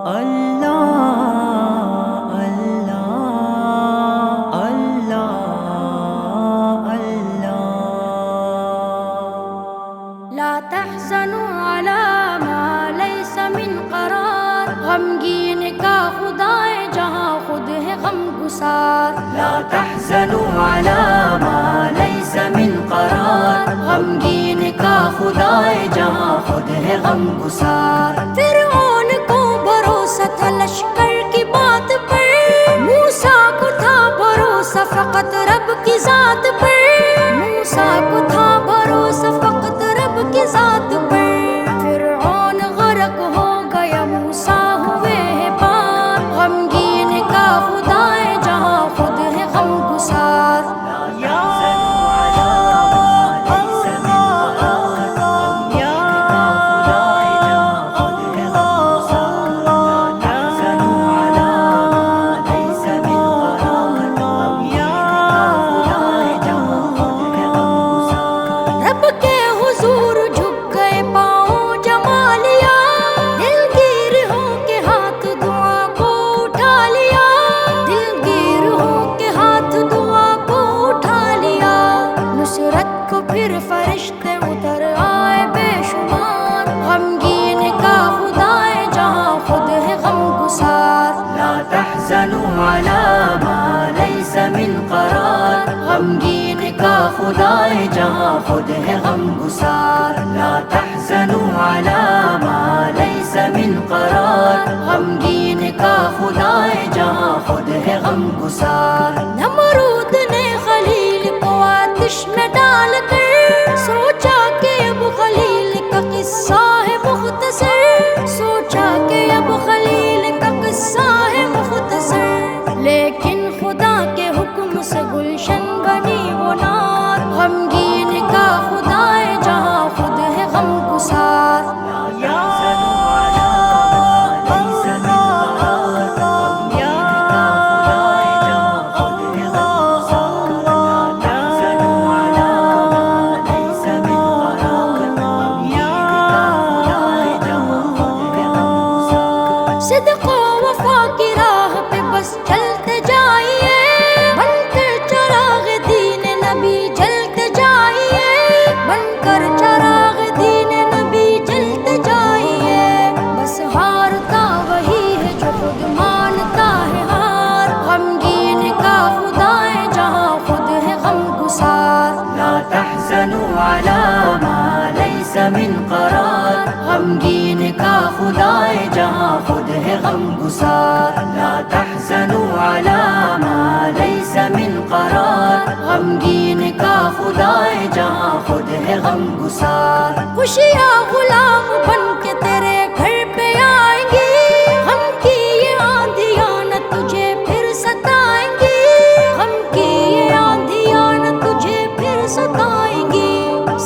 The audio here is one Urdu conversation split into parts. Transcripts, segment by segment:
اللہ اللہ اللہ اللہ لا تحزنوا على ما ليس من قرار، غمگین کا خدا ہے جہاں خود ہے غم گسار۔ لا تحزنوا على ما ليس من قرار، غمگین کا خدا ہے جہاں خود ہے غم گسار۔ فرعون کو بھروسہ تھا لشکر کی بات پر، موسیٰ کو تھا بھروسہ فقط رب کی ذات پر، موسیٰ کو تھا بھروسہ فقط رب کی ذات پر۔ فرعون غرق ہو گیا، موسیٰ ہوئے ہیں پار، غمگین کا خدا ہے جہاں خود ہے غم گسار۔ رب کے حضور جھک گئے پاؤں جما لیا، دلگیر ہو کے ہاتھ دعا کو اٹھا لیا، دلگیر ہو کے ہاتھ دعا کو اٹھا لیا۔ نصرت کو پھر فرشتے اتر آئے بے شمار، غمگین کا خدا ہے جہاں خود ہے غم گسار۔ لا تحزنوا على ما ليس من قرار، غمگین کا خدا ہے جہاں خود ہے غم گسار۔ لا تحزنوا على ما ليس من قرار، غمگین کا خدا ہے جہاں خود ہے غم گسار۔ نمرود نے خلیل کو آتش میں ڈال کر سوچا کہ اب خلیل کا قصہ ہے مختصر، سوچا کہ اب خلیل کا قصہ ہے مختصر، لیکن خدا کے حکم سے گلشن بنی وہ نار، غمگین کا خدا ہے جہاں خود ہے غم گسار۔ صدق و وفا کی راہ پہ بس چلتے جائیے، بن کر چراغ دین نبی جلتے جائیے، بن کر چراغ دین نبی جلتے جائیے۔ بس ہارتا وہی ہے جو خود مانتا ہے ہار، غمگین کا خدا ہے جہاں خود ہے غم گسار۔ لا تحزنوا على ما ليس من قرار، غمگین کا خدا ہے جہاں خود ہے غم گسار۔ لا تحزنوا على ما ليس من قرار، غمگین کا خدا ہے جہاں خود ہے غم گسار۔ خوشیاں غلام بن کے تیرے گھر پہ آئیں گی، غم کی یہ آندھیاں نہ تجھے پھر ستائیں گی، غم کی یہ آندھیاں نہ تجھے پھر ستائیں گی۔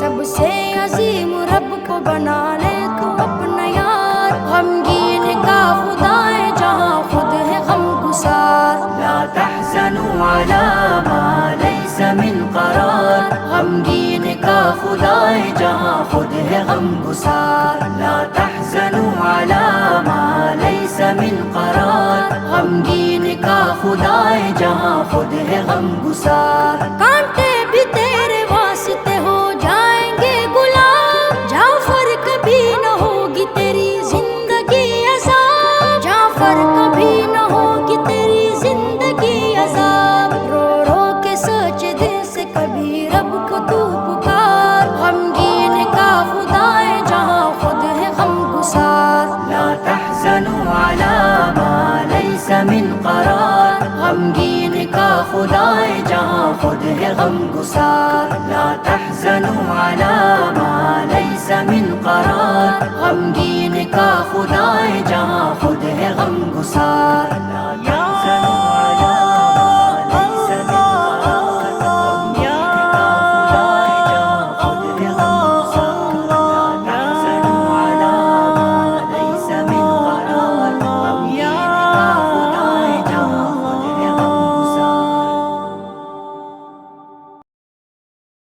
سب سے عظیم رب کو بنا لے تو اپنا یار، غمگین کا خدا ہے جہاں خود ہے غم گسار۔ لا تحزنوا على ما ليس من قرار، غمگین کا خدا ہے جہاں خود ہے غم گسار۔ لا تحزنوا على ما ليس من قرار، غمگین کا خدا ہے جہاں خود ہے غم گسار۔ کانٹے بھی تیرے واسطے ہو جائیں گے غلام، جعفر کبھی نہ ہوگی تیری زندگی عذاب، جعفر کبھی نہ ہوگی تیری زندگی عذاب۔ رو رو کے سوچ دل سے کبھی رب کو تو پکار، غمگین کا خدا ہے جہاں خود ہے غم گسار۔ لا تحزنوا على ما ليس من قرار، غمگین کا خدا ہے جہاں خود ہے غم گسار۔ لا تحزنوا على ما ليس من قرار، غمگین کا خدا ہے جہاں خود ہے غم گسار۔